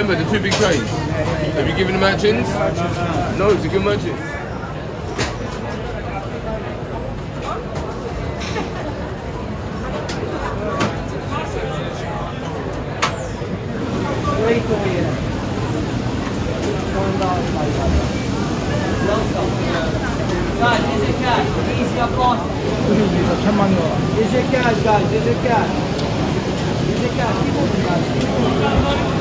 remember the two big trays? Have you given them out chins? No, it's a good merchant. Guys, is it cash? Easy up on. Is it cash, guys? Is it cash? Is it cash? Keep moving, guys.